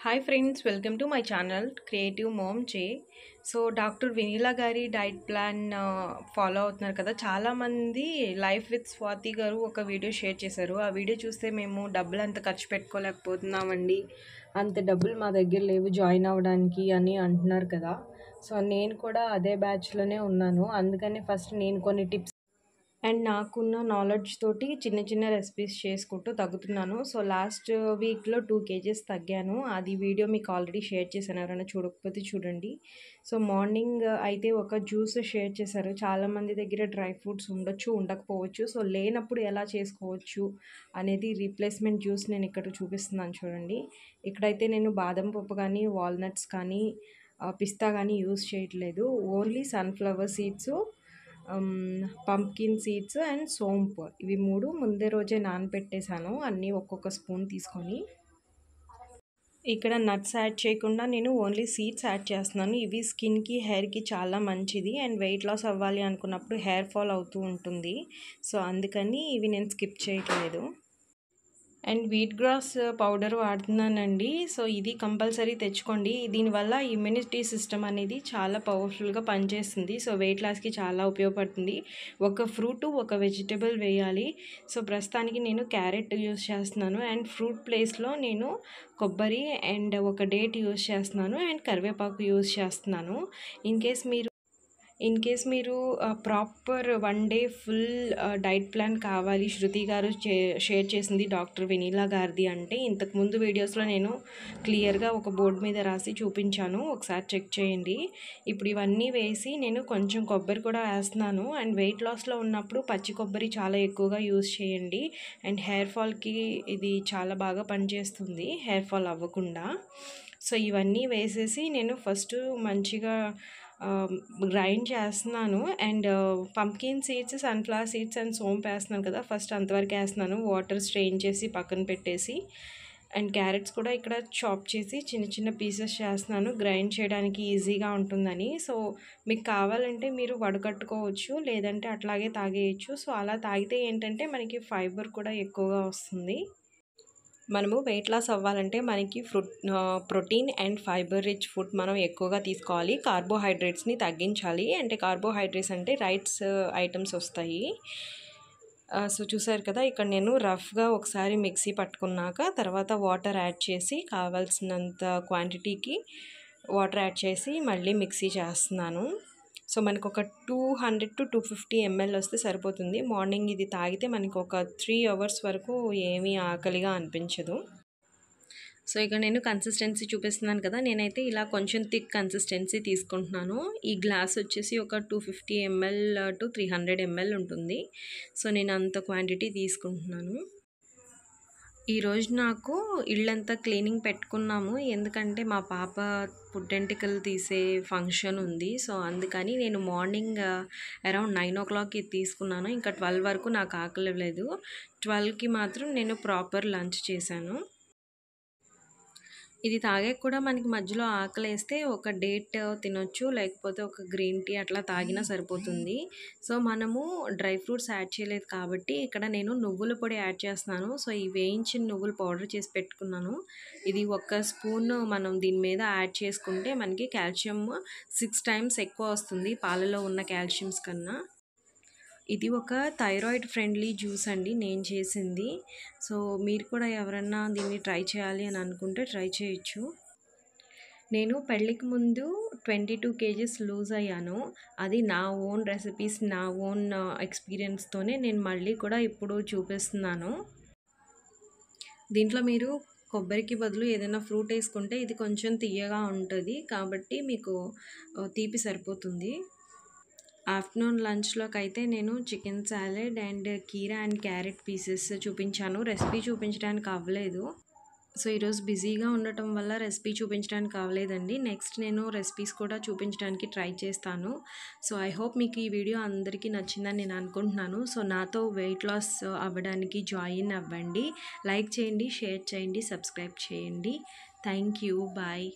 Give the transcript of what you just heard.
Hi friends, welcome to my channel creative mom జే. So doctor వెనీలా గారి diet plan follow అవుతున్నారు కదా. చాలామంది లైఫ్ విత్ స్వాతి గారు ఒక వీడియో షేర్ చేశారు. ఆ వీడియో చూస్తే మేము డబ్బులు అంత ఖర్చు పెట్టుకోలేకపోతున్నామండి, అంత డబ్బులు మా దగ్గర లేవు జాయిన్ అవ్వడానికి అని అంటున్నారు కదా. సో నేను కూడా అదే బ్యాచ్లోనే ఉన్నాను. అందుకని ఫస్ట్ నేను కొన్ని టిప్స్ అండ్ నాకున్న నాలెడ్జ్ తోటి చిన్న చిన్న రెసిపీస్ చేసుకుంటూ తగ్గుతున్నాను. సో లాస్ట్ వీక్లో 2 kgs తగ్గాను. అది వీడియో మీకు ఆల్రెడీ షేర్ చేశాను, ఎవరైనా చూడకపోతే చూడండి. సో మార్నింగ్ అయితే ఒక జ్యూస్ షేర్ చేశారు. చాలామంది దగ్గర డ్రై ఫ్రూట్స్ ఉండొచ్చు, ఉండకపోవచ్చు. సో లేనప్పుడు ఎలా చేసుకోవచ్చు అనేది రీప్లేస్మెంట్ జ్యూస్ నేను ఇక్కడ చూపిస్తున్నాను చూడండి. ఇక్కడైతే నేను బాదం పప్పు కానీ, వాల్నట్స్ కానీ, పిస్తా కానీ యూస్ చేయట్లేదు. Only sunflower seeds, pumpkin seeds and సోంపు, ఇవి 3 ముందే రోజే నానబెట్టేశాను. అన్నీ ఒక్కొక్క స్పూన్ తీసుకొని. ఇక్కడ నట్స్ యాడ్ చేయకుండా నేను ఓన్లీ సీడ్స్ యాడ్ చేస్తున్నాను. ఇవి స్కిన్కి, హెయిర్కి చాలా మంచిది. అండ్ వెయిట్ లాస్ అవ్వాలి అనుకున్నప్పుడు హెయిర్ ఫాల్ అవుతూ ఉంటుంది. సో అందుకని ఇవి నేను స్కిప్ చేయట్లేదు. అండ్ వీట్ గ్రాస్ పౌడర్ వాడుతున్నానండి. సో ఇది కంపల్సరీ తెచ్చుకోండి. దీనివల్ల ఇమ్యూనిటీ సిస్టమ్ అనేది చాలా పవర్ఫుల్గా పనిచేస్తుంది. సో వెయిట్ లాస్కి చాలా ఉపయోగపడుతుంది. ఒక ఫ్రూట్, ఒక వెజిటబుల్ వేయాలి. సో ప్రస్తుతానికి నేను క్యారెట్ యూస్ చేస్తున్నాను. అండ్ ఫ్రూట్ ప్లేస్లో నేను కొబ్బరి అండ్ ఒక డేట్ యూస్ చేస్తున్నాను. అండ్ కరివేపాకు యూస్ చేస్తున్నాను. ఇన్ కేస్ మీరు proper 1 day full diet plan కావాలి, శృతి గారు షేర్ చేసింది డాక్టర్ వెనీలా గారిది అంటే, ఇంతకుముందు వీడియోస్లో నేను క్లియర్గా ఒక బోర్డు మీద రాసి చూపించాను, ఒకసారి చెక్ చేయండి. ఇప్పుడు ఇవన్నీ వేసి నేను కొంచెం కొబ్బరి కూడా వేస్తున్నాను. అండ్ వెయిట్ లాస్లో ఉన్నప్పుడు పచ్చి కొబ్బరి చాలా ఎక్కువగా యూస్ చేయండి. అండ్ హెయిర్ ఫాల్కి ఇది చాలా బాగా పనిచేస్తుంది, హెయిర్ ఫాల్ అవ్వకుండా. సో ఇవన్నీ వేసేసి నేను ఫస్ట్ మంచిగా గ్రైండ్ చేస్తున్నాను. And pumpkin seeds, sunflower seeds and సోంపు వేస్తున్నాను కదా, ఫస్ట్ అంతవరకు వేస్తున్నాను. వాటర్ స్ట్రెయిన్ చేసి పక్కన పెట్టేసి, అండ్ క్యారెట్స్ కూడా ఇక్కడ చాప్ చేసి చిన్న చిన్న పీసెస్ చేస్తున్నాను, గ్రైండ్ చేయడానికి ఈజీగా ఉంటుందని. సో మీకు కావాలంటే మీరు వడకట్టుకోవచ్చు, లేదంటే అట్లాగే తాగేయచ్చు. సో అలా తాగితే ఏంటంటే మనకి ఫైబర్ కూడా ఎక్కువగా వస్తుంది. మనము వెయిట్ లాస్ అవ్వాలంటే మనకి protein and fibre rich food మనం ఎక్కువగా తీసుకోవాలి. కార్బోహైడ్రేట్స్ని తగ్గించాలి. అంటే కార్బోహైడ్రేట్స్ అంటే రైస్ ఐటమ్స్ వస్తాయి. సో చూసారు కదా, ఇక్కడ నేను రఫ్గా ఒకసారి మిక్సీ పట్టుకున్నాక తర్వాత వాటర్ యాడ్ చేసి, కావాల్సినంత క్వాంటిటీకి వాటర్ యాడ్ చేసి మళ్ళీ మిక్సీ చేస్తున్నాను. సో మనకు ఒక 200 to 250 ml వస్తే సరిపోతుంది. మార్నింగ్ ఇది తాగితే మనకు ఒక 3 hours వరకు ఏమీ ఆకలిగా అనిపించదు. సో ఇక నేను కన్సిస్టెన్సీ చూపిస్తున్నాను కదా, నేనైతే ఇలా కొంచెం థిక్ కన్సిస్టెన్సీ తీసుకుంటున్నాను. ఈ గ్లాస్ వచ్చేసి ఒక 250 ml to 300 ml ఉంటుంది. సో నేను అంత క్వాంటిటీ తీసుకుంటున్నాను. ఈరోజు నాకు ఇళ్ళంతా క్లీనింగ్ పెట్టుకున్నాము, ఎందుకంటే మా పాప పుట్టెంటికలు తీసే ఫంక్షన్ ఉంది. సో అందుకని నేను మార్నింగ్ అరౌండ్ 9 o'clockకి తీసుకున్నాను. ఇంకా 12 వరకు నాకు ఆకలి లేదు. 12కి మాత్రం నేను ప్రాపర్ లంచ్ చేశాను. ఇది తాగాక కూడా మనకి మధ్యలో ఆకలేస్తే ఒక డేట్ తినొచ్చు, లేకపోతే ఒక గ్రీన్ టీ అట్లా తాగినా సరిపోతుంది. సో మనము డ్రై ఫ్రూట్స్ యాడ్ చేయలేదు కాబట్టి ఇక్కడ నేను నువ్వుల పొడి యాడ్ చేస్తున్నాను. సో ఈ వేయించిన నువ్వులు పౌడర్ చేసి పెట్టుకున్నాను. ఇది ఒక స్పూన్ మనం దీని మీద యాడ్ చేసుకుంటే మనకి కాల్షియం 6 times ఎక్కువ వస్తుంది పాలలో ఉన్న కాల్షియమ్స్ కన్నా. ఇది ఒక థైరాయిడ్ ఫ్రెండ్లీ జ్యూస్ అండి నేను చేసింది. సో మీరు కూడా ఎవరన్నా దీన్ని ట్రై చేయాలి అని అనుకుంటే ట్రై చేయొచ్చు. నేను పెళ్ళికి ముందు 22 kgs లూజ్ అయ్యాను. అది నా ఓన్ రెసిపీస్, నా ఓన్ ఎక్స్పీరియన్స్తోనే నేను మళ్ళీ కూడా ఇప్పుడు చూపిస్తున్నాను. దీంట్లో మీరు కొబ్బరికి బదులు ఏదైనా ఫ్రూట్ వేసుకుంటే ఇది కొంచెం తీయగా ఉంటుంది, కాబట్టి మీకు తీపి సరిపోతుంది. ఆఫ్టర్నూన్ లంచ్లోకి అయితే నేను చికెన్ సాలెడ్ అండ్ కీరా అండ్ క్యారెట్ పీసెస్ చూపించాను. రెసిపీ చూపించడానికి అవ్వలేదు. సో ఈరోజు బిజీగా ఉండటం వల్ల రెసిపీ చూపించడానికి అవ్వలేదండి. నెక్స్ట్ నేను రెసిపీస్ కూడా చూపించడానికి ట్రై చేస్తాను. సో ఐ హోప్ మీకు ఈ వీడియో అందరికీ నచ్చిందని నేను అనుకుంటున్నాను. సో నాతో వెయిట్ లాస్ అవ్వడానికి జాయిన్ అవ్వండి. లైక్ చేయండి, షేర్ చేయండి, సబ్స్క్రైబ్ చేయండి. Thank you. బాయ్.